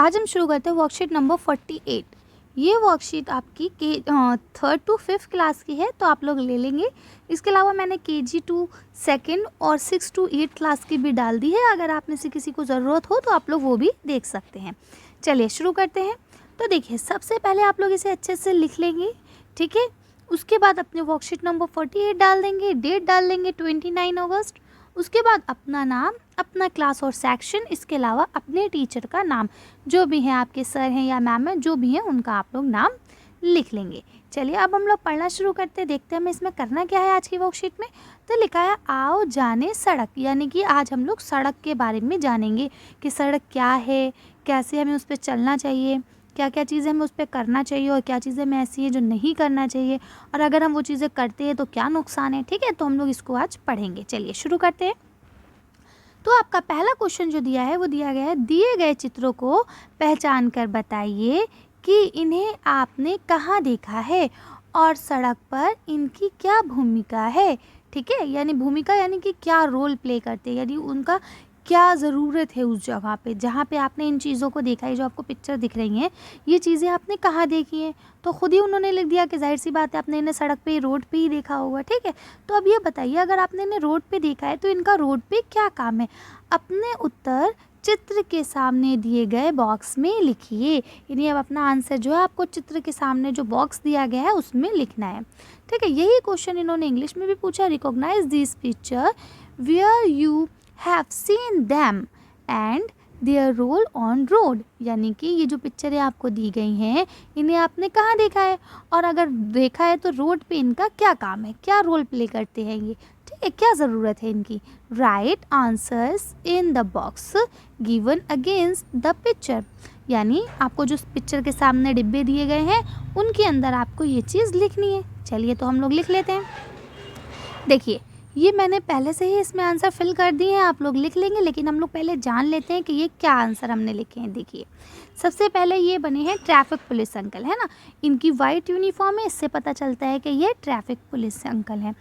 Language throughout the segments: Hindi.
आज हम शुरू करते हैं वर्कशीट नंबर 48। ये वर्कशीट आपकी थर्ड टू फिफ्थ क्लास की है, तो आप लोग ले लेंगे। इसके अलावा मैंने KG टू सेकेंड और 6 to 8 क्लास की भी डाल दी है। अगर आप में से किसी को ज़रूरत हो तो आप लोग वो भी देख सकते हैं। चलिए शुरू करते हैं। तो देखिए, सबसे पहले आप लोग इसे अच्छे से लिख लेंगे, ठीक है। उसके बाद अपने वर्कशीट नंबर 48 डाल देंगे, डेट डाल देंगे 29 अगस्त। उसके बाद अपना नाम, अपना क्लास और सेक्शन, इसके अलावा अपने टीचर का नाम, जो भी हैं आपके सर हैं या मैम हैं, जो भी हैं उनका आप लोग नाम लिख लेंगे। चलिए अब हम लोग पढ़ना शुरू करते हैं। देखते हैं हमें इसमें करना क्या है आज की वर्कशीट में। तो लिखा है आओ जाने सड़क, यानी कि आज हम लोग सड़क के बारे में जानेंगे कि सड़क क्या है, कैसे हमें उस पर चलना चाहिए, क्या क्या चीज़ें हमें उस पर करना चाहिए और क्या चीज़ें हमें ऐसी हैं जो नहीं करना चाहिए, और अगर हम वो चीज़ें करते हैं तो क्या नुकसान है। ठीक है, तो हम लोग इसको आज पढ़ेंगे। चलिए शुरू करते हैं। तो आपका पहला क्वेश्चन जो दिया है वो दिया गया है, दिए गए चित्रों को पहचान कर बताइए कि इन्हें आपने कहाँ देखा है और सड़क पर इनकी क्या भूमिका है। ठीक है, यानी भूमिका यानी कि क्या रोल प्ले करते हैं, यानी उनका क्या ज़रूरत है उस जगह पे जहाँ पे आपने इन चीज़ों को देखा है। जो आपको पिक्चर दिख रही हैं ये चीज़ें आपने कहाँ देखी हैं, तो खुद ही उन्होंने लिख दिया कि जाहिर सी बात है आपने इन्हें सड़क पे, रोड पे ही देखा होगा। ठीक है, तो अब ये बताइए, अगर आपने इन्हें रोड पे देखा है तो इनका रोड पे क्या काम है। अपने उत्तर चित्र के सामने दिए गए बॉक्स में लिखिए। यानी अब अपना आंसर जो है आपको चित्र के सामने जो बॉक्स दिया गया है उसमें लिखना है। ठीक है, यही क्वेश्चन इन्होंने इंग्लिश में भी पूछा। Recognise this picture where you have seen them and their role on road, यानी कि ये जो पिक्चरें आपको दी गई हैं इन्हें आपने कहाँ देखा है, और अगर देखा है तो रोड पे इनका क्या काम है, क्या रोल प्ले करते हैं ये। ठीक है, क्या ज़रूरत है इनकी। Right answers in the box given against the picture, यानी आपको जो पिक्चर के सामने डिब्बे दिए गए हैं उनके अंदर आपको ये चीज़ लिखनी है। चलिए तो हम लोग लिख लेते हैं। देखिए, ये मैंने पहले से ही इसमें आंसर फिल कर दिए हैं, आप लोग लिख लेंगे, लेकिन हम लोग पहले जान लेते हैं कि ये क्या आंसर हमने लिखे हैं। देखिए, सबसे पहले ये बने हैं ट्रैफिक पुलिस अंकल, है ना। इनकी वाइट यूनिफॉर्म है, इससे पता चलता है कि ये ट्रैफिक पुलिस अंकल हैं।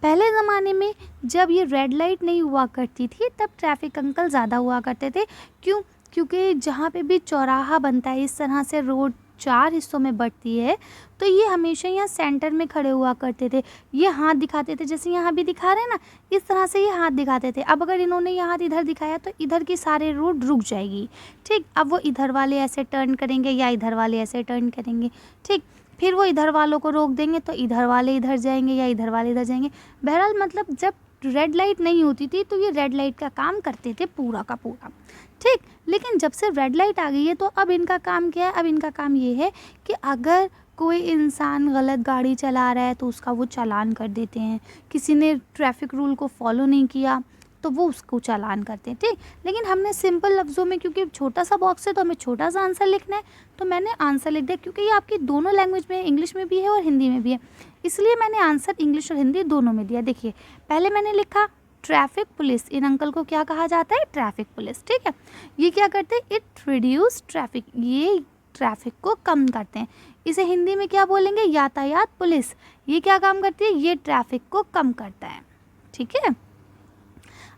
पहले ज़माने में जब ये रेड लाइट नहीं हुआ करती थी तब ट्रैफिक अंकल ज़्यादा हुआ करते थे। क्यों? क्योंकि जहाँ पे भी चौराहा बनता है, इस तरह से रोड 4 हिस्सों में बढ़ती है, तो ये हमेशा यहाँ सेंटर में खड़े हुआ करते थे। ये हाथ दिखाते थे, जैसे यहाँ भी दिखा रहे हैं ना, इस तरह से ये हाथ दिखाते थे। अब अगर इन्होंने ये हाथ इधर दिखाया तो इधर की सारे रोड रुक जाएगी। ठीक, अब वो इधर वाले ऐसे टर्न करेंगे या इधर वाले ऐसे टर्न करेंगे। ठीक, फिर वो इधर वालों को रोक देंगे तो इधर वाले इधर जाएंगे या इधर वाले इधर जाएंगे। बहरहाल मतलब जब रेड लाइट नहीं होती थी तो ये रेड लाइट का काम करते थे पूरा का पूरा। ठीक, लेकिन जब से रेड लाइट आ गई है तो अब इनका काम क्या है। अब इनका काम ये है कि अगर कोई इंसान गलत गाड़ी चला रहा है तो उसका वो चालान कर देते हैं। किसी ने ट्रैफिक रूल को फॉलो नहीं किया तो वो उसको चालान करते हैं। ठीक, लेकिन हमने सिंपल लफ्ज़ों में, क्योंकि छोटा सा बॉक्स है तो हमें छोटा सा आंसर लिखना है, तो मैंने आंसर लिख दिया। क्योंकि ये आपकी दोनों लैंग्वेज में, इंग्लिश में भी है और हिंदी में भी है, इसलिए मैंने आंसर इंग्लिश और हिंदी दोनों में दिया। देखिए, पहले मैंने लिखा ट्रैफिक पुलिस, इन अंकल को क्या कहा जाता है, ट्रैफिक पुलिस। ठीक है, ये क्या करते हैं, इट रिड्यूस ट्रैफिक, ये ट्रैफिक को कम करते हैं। इसे हिंदी में क्या बोलेंगे, यातायात पुलिस। ये क्या काम करती है, ये ट्रैफिक को कम करता है। ठीक है,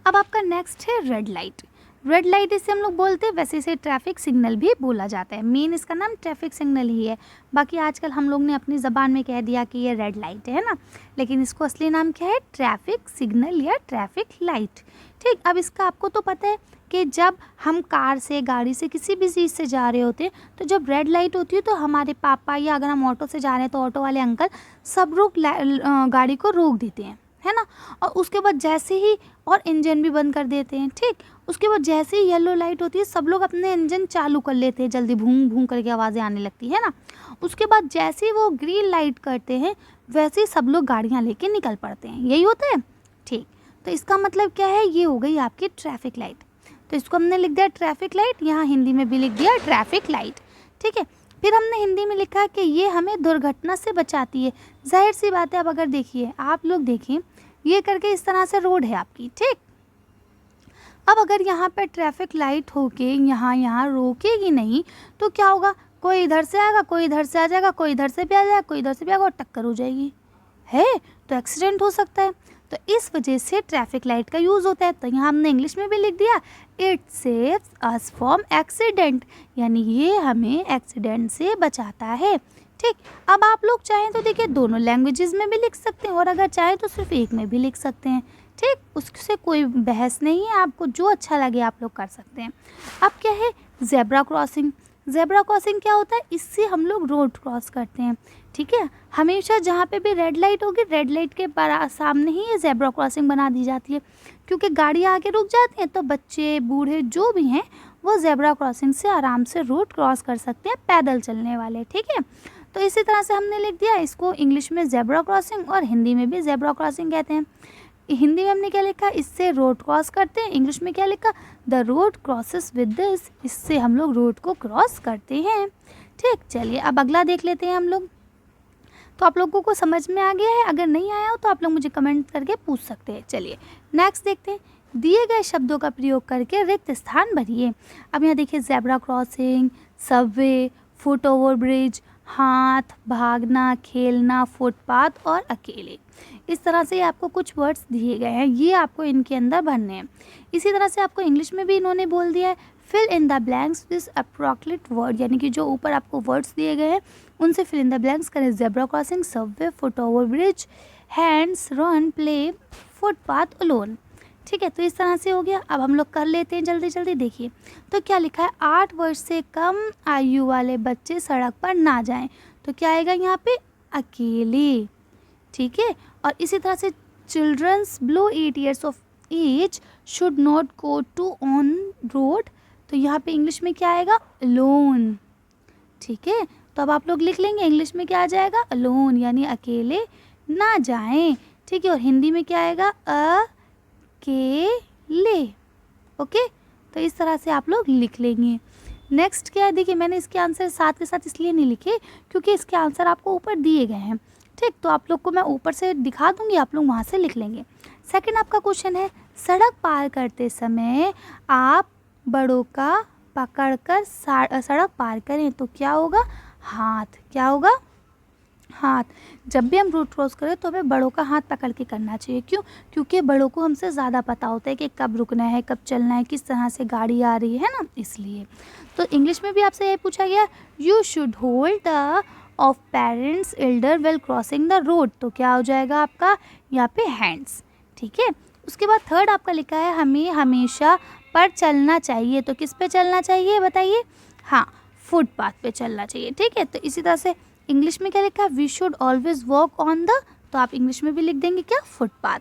अब आपका नेक्स्ट है रेड लाइट। रेड लाइट इसे हम लोग बोलते हैं, वैसे इसे ट्रैफिक सिग्नल भी बोला जाता है। मेन इसका नाम ट्रैफिक सिग्नल ही है, बाकी आजकल हम लोग ने अपनी ज़बान में कह दिया कि ये रेड लाइट है ना, लेकिन इसको असली नाम क्या है, ट्रैफिक सिग्नल या ट्रैफिक लाइट। ठीक, अब इसका आपको तो पता है कि जब हम कार से, गाड़ी से, किसी भी चीज़ से जा रहे होते हैं तो जब रेड लाइट होती है तो हमारे पापा, या अगर हम ऑटो से जा रहे हैं तो ऑटो वाले अंकल सब लोग गाड़ी को रोक देते हैं, है ना। और उसके बाद जैसे ही, और इंजन भी बंद कर देते हैं। ठीक, उसके बाद जैसे ही येलो लाइट होती है सब लोग अपने इंजन चालू कर लेते हैं, जल्दी भूं भूं करके आवाज़ें आने लगती है ना। उसके बाद जैसे ही वो ग्रीन लाइट करते हैं वैसे ही सब लोग गाड़ियाँ लेके निकल पड़ते हैं, यही होता है। ठीक, तो इसका मतलब क्या है, ये हो गई आपकी ट्रैफिक लाइट। तो इसको हमने लिख दिया ट्रैफिक लाइट, यहाँ हिंदी में भी लिख दिया ट्रैफिक लाइट। ठीक है, फिर हमने हिंदी में लिखा कि ये हमें दुर्घटना से बचाती है। जाहिर सी बात है, अब अगर देखिए, आप लोग देखिए, ये करके इस तरह से रोड है आपकी। ठीक, अब अगर यहाँ पर ट्रैफिक लाइट होके यहाँ रोकेगी नहीं तो क्या होगा, कोई इधर से आएगा, कोई इधर से आ जाएगा, कोई इधर से भी आ जाएगा, कोई इधर से भी आएगा और टक्कर हो जाएगी, है तो एक्सीडेंट हो सकता है। तो इस वजह से ट्रैफिक लाइट का यूज़ होता है। तो यहाँ हमने इंग्लिश में भी लिख दिया, it saves us from accident, यानी ये हमें एक्सीडेंट से बचाता है। ठीक, अब आप लोग चाहें तो देखिए दोनों लैंग्वेजेस में भी लिख सकते हैं और अगर चाहें तो सिर्फ एक में भी लिख सकते हैं। ठीक, उससे कोई बहस नहीं है, आपको जो अच्छा लगे आप लोग कर सकते हैं। अब क्या है ज़ेब्रा क्रॉसिंग। ज़ेब्रा क्रॉसिंग क्या होता है, इससे हम लोग रोड क्रॉस करते हैं। ठीक है, हमेशा जहाँ पे भी रेड लाइट होगी, रेड लाइट के सामने ही ये ज़ेब्रा क्रॉसिंग बना दी जाती है, क्योंकि गाड़ियाँ आगे रुक जाती हैं तो बच्चे बूढ़े जो भी हैं वो ज़ेब्रा क्रॉसिंग से आराम से रोड क्रॉस कर सकते हैं, पैदल चलने वाले। ठीक है, तो इसी तरह से हमने लिख दिया इसको इंग्लिश में ज़ेब्रा क्रॉसिंग और हिंदी में भी ज़ेब्रा क्रॉसिंग कहते हैं। हिंदी में हमने क्या लिखा, इससे रोड क्रॉस करते हैं। इंग्लिश में क्या लिखा, the road crosses with this, इससे हम लोग रोड को क्रॉस करते हैं। ठीक, चलिए अब अगला देख लेते हैं हम लोग। तो आप लोगों को समझ में आ गया है, अगर नहीं आया हो तो आप लोग मुझे कमेंट करके पूछ सकते हैं। चलिए नेक्स्ट देखते हैं, दिए गए शब्दों का प्रयोग करके रिक्त स्थान भरिए। अब यहाँ देखिए zebra crossing, Subway, foot over bridge, हाथ, भागना, खेलना, फुटपाथ और अकेले। इस तरह से आपको कुछ वर्ड्स दिए गए हैं, ये आपको इनके अंदर भरने हैं। इसी तरह से आपको इंग्लिश में भी इन्होंने बोल दिया है, fill in the blanks with appropriate word, यानी कि जो ऊपर आपको वर्ड्स दिए गए हैं उनसे फिल इन द ब्लैंक्स करें। Zebra crossing, Subway, foot over bridge, hands, run, play, footpath, alone. ठीक है, तो इस तरह से हो गया। अब हम लोग कर लेते हैं जल्दी जल्दी। देखिए तो क्या लिखा है, 8 वर्ष से कम आयु वाले बच्चे सड़क पर ना जाएं। तो क्या आएगा यहाँ पे, अकेले। ठीक है, और इसी तरह से childrens below 8 years of age should not go to on road. तो यहाँ पे इंग्लिश में क्या आएगा, अलोन। ठीक है, तो अब आप लोग लिख लेंगे इंग्लिश में क्या आ जाएगा, अलोन, यानी अकेले ना जाएं। ठीक है, और हिंदी में क्या आएगा, अकेले। ओके, तो इस तरह से आप लोग लिख लेंगे। नेक्स्ट क्या है, देखिए मैंने इसके आंसर साथ के साथ इसलिए नहीं लिखे क्योंकि इसके आंसर आपको ऊपर दिए गए हैं। ठीक, तो आप लोग को मैं ऊपर से दिखा दूंगी, आप लोग वहाँ से लिख लेंगे। सेकंड आपका क्वेश्चन है, सड़क पार करते समय आप बड़ों का पकड़कर सड़क पार करें तो क्या होगा, हाथ। क्या होगा, हाथ। जब भी हम रोड क्रॉस करें तो हमें बड़ों का हाथ पकड़ के करना चाहिए। क्यों, क्योंकि बड़ों को हमसे ज़्यादा पता होता है कि कब रुकना है, कब चलना है, किस तरह से गाड़ी आ रही है ना, इसलिए। तो इंग्लिश में भी आपसे यही पूछा गया, you should hold the of parents Elder well crossing the road. तो क्या हो जाएगा आपका यहाँ पे, हैंड्स। ठीक है, उसके बाद थर्ड आपका लिखा है, हमें हमेशा पर चलना चाहिए। तो किस पे चलना चाहिए बताइए, हाँ, फुटपाथ पे चलना चाहिए। ठीक है, तो इसी तरह से इंग्लिश में क्या लिखा है, we should always walk on the, तो आप इंग्लिश में भी लिख देंगे क्या, फुटपाथ।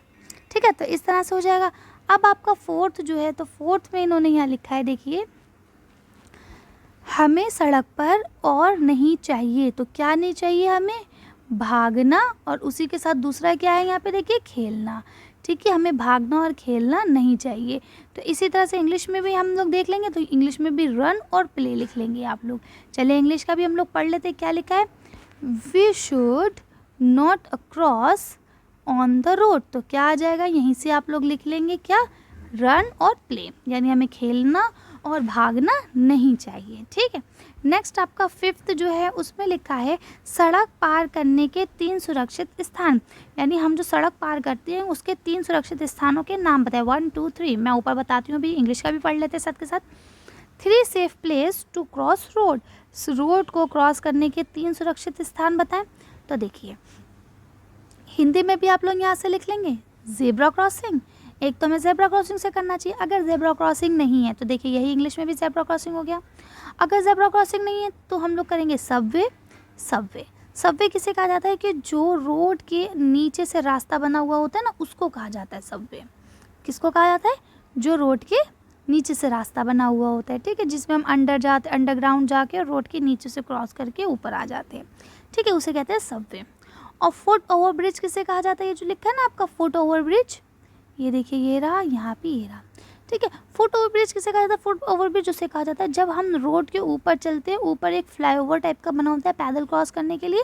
ठीक है, तो इस तरह से हो जाएगा। अब आपका फोर्थ जो है, तो फोर्थ में इन्होंने यहाँ लिखा है, देखिए हमें सड़क पर और नहीं चाहिए। तो क्या नहीं चाहिए हमें, भागना, और उसी के साथ दूसरा क्या है यहाँ पे देखिए, खेलना। ठीक है, हमें भागना और खेलना नहीं चाहिए। तो इसी तरह से इंग्लिश में भी हम लोग देख लेंगे, तो इंग्लिश में भी रन और प्ले लिख लेंगे आप लोग। चलिए इंग्लिश का भी हम लोग पढ़ लेते हैं, क्या लिखा है, we should not cross on the road. तो क्या आ जाएगा, यहीं से आप लोग लिख लेंगे क्या, रन और प्ले, यानी हमें खेलना और भागना नहीं चाहिए। ठीक है, नेक्स्ट आपका फिफ्थ जो है उसमें लिखा है, सड़क पार करने के 3 सुरक्षित स्थान, यानी हम जो सड़क पार करते हैं उसके 3 सुरक्षित स्थानों के नाम बताएं। 1 2 3 मैं ऊपर बताती हूँ, अभी इंग्लिश का भी पढ़ लेते हैं साथ के साथ। 3 safe place to cross road, road को क्रॉस करने के 3 सुरक्षित स्थान बताएं। तो देखिए हिंदी में भी आप लोग यहाँ से लिख लेंगे, ज़ेब्रा क्रॉसिंग, एक तो हमें ज़ेब्रा क्रॉसिंग से करना चाहिए। अगर ज़ेब्रा क्रॉसिंग नहीं है तो देखिए यही इंग्लिश में भी ज़ेब्रा क्रॉसिंग हो गया। अगर ज़ेब्रा क्रॉसिंग नहीं है तो हम लोग करेंगे सबवे। सबवे, सबवे किसे कहा जाता है कि जो रोड के नीचे से रास्ता बना हुआ होता है ना, उसको कहा जाता है सबवे। किसको कहा जाता है, जो रोड के नीचे से रास्ता बना हुआ होता है। ठीक है, जिसमें हम अंडरग्राउंड जाके रोड के नीचे से क्रॉस करके ऊपर आ जाते हैं। ठीक है, उसे कहते हैं सबवे। और फुट ओवर ब्रिज किसे कहा जाता है, ये जो लिखा है ना आपका फुट ओवर ब्रिज, ये देखिए ये रहा, यहाँ पे ये रहा। ठीक है, फुट ओवर ब्रिज किसे कहा जाता है, फुट ओवर ब्रिज उसे कहा जाता है जब हम रोड के ऊपर चलते हैं, ऊपर एक फ्लाईओवर टाइप का बना होता है पैदल क्रॉस करने के लिए,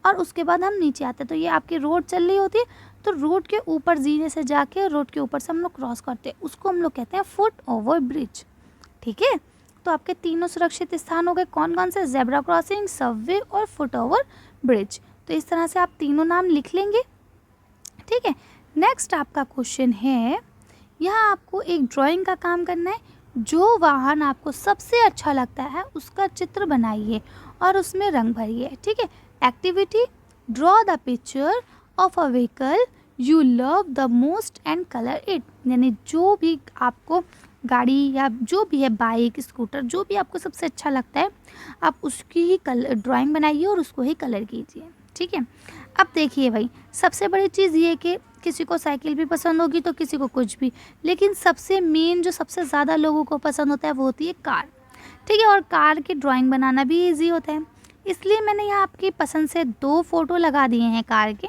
और उसके बाद हम नीचे आते हैं। तो ये आपकी रोड चल रही होती है, तो रोड के ऊपर जीने से जाके रोड के ऊपर से हम लोग क्रॉस करते हैं, उसको हम लोग कहते हैं फुट ओवर ब्रिज। ठीक है, तो आपके तीनों सुरक्षित स्थान हो गए, कौन कौन से, ज़ेब्रा क्रॉसिंग, सबवे और फुट ओवर ब्रिज। तो इस तरह से आप तीनों नाम लिख लेंगे। ठीक है, नेक्स्ट आपका क्वेश्चन है, यहाँ आपको एक ड्राइंग का काम करना है। जो वाहन आपको सबसे अच्छा लगता है उसका चित्र बनाइए और उसमें रंग भरिए। ठीक है। Activity, draw the picture of a vehicle you love the most and colour it. यानी जो भी आपको गाड़ी या जो भी है, बाइक, स्कूटर, जो भी आपको सबसे अच्छा लगता है आप उसकी ही ड्राइंग बनाइए और उसको ही कलर कीजिए। ठीक है। अब देखिए भाई, सबसे बड़ी चीज़ ये है कि किसी को साइकिल भी पसंद होगी तो किसी को कुछ भी, लेकिन सबसे मेन जो सबसे ज़्यादा लोगों को पसंद होता है वो होती है कार। ठीक है। और कार की ड्राइंग बनाना भी इजी होता है, इसलिए मैंने यहाँ आपकी पसंद से 2 फ़ोटो लगा दिए हैं कार के।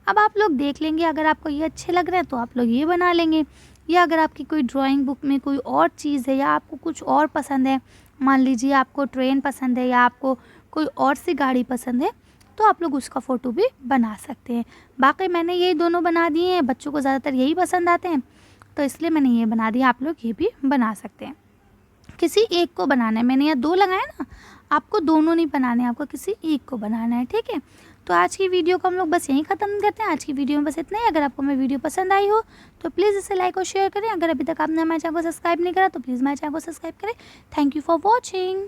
अब आप लोग देख लेंगे, अगर आपको ये अच्छे लग रहे हैं तो आप लोग ये बना लेंगे, या अगर आपकी कोई ड्राइंग बुक में कोई और चीज़ है या आपको कुछ और पसंद है, मान लीजिए आपको ट्रेन पसंद है या आपको कोई और सी गाड़ी पसंद है, तो आप लोग उसका फ़ोटो भी बना सकते हैं। बाकी मैंने ये दोनों बना दिए हैं, बच्चों को ज़्यादातर यही पसंद आते हैं तो इसलिए मैंने ये बना दिया, आप लोग ये भी बना सकते हैं। किसी एक को बनाना है, मैंने यहाँ 2 लगाए ना, आपको दोनों नहीं बनाने, आपको किसी एक को बनाना है। ठीक है। तो आज की वीडियो को हम लोग बस यहीं ख़त्म करते हैं। आज की वीडियो में बस इतना ही। अगर आपको मेरी वीडियो पसंद आई हो तो प्लीज़ इसे लाइक और शेयर करें। अगर अभी तक आपने हमारे चैनल को सब्सक्राइब नहीं करा तो प्लीज़ हमारे चैनल को सब्सक्राइब करें। Thank you for watching.